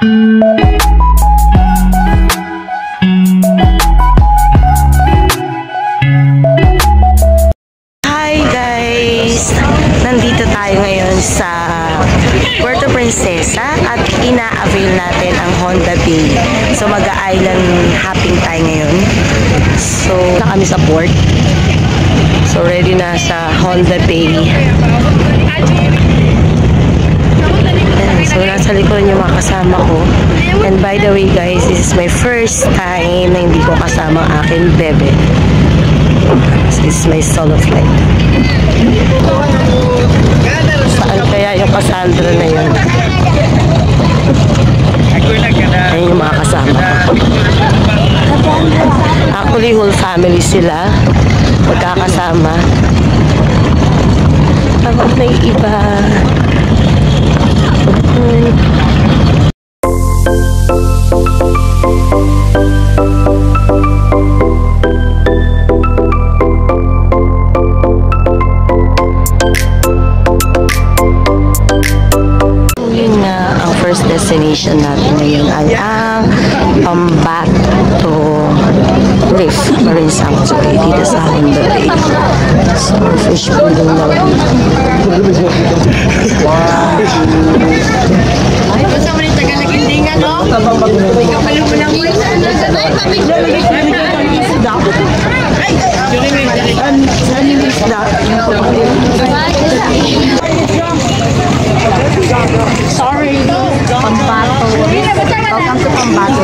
Hi guys! Nandito tayo ngayon sa Puerto Princesa at ina-avail natin ang Honda Bay. So mag-island hopping tayo ngayon. So na kami sa port. So ready na sa Honda Bay. So nasa likod yung mga kasama ko. And by the way guys, this is my first time na hindi ko kasama ang aking bebe. This is my solo flight. Saan kaya yung Cassandra na yun? Ayun yung mga kasama ko. Actually, whole family sila. Magkakasama. Tapos may iba. Destination natin ngayon ay ang Ambato Reef Marine Sanctuary dito sa Honda Bay. So, fish feeding na dito. Gusto mo rin taga nagindingan, no? Kapalo mo lang mo. Sorry, Pambato. Welcome to Pambato.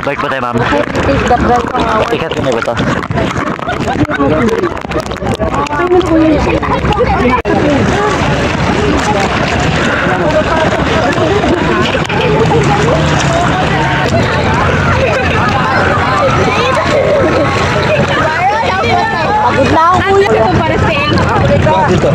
Baik po tayo, ma'am. Ikat na ba ito? Pagod na ako. Ano ito para sale? Dito.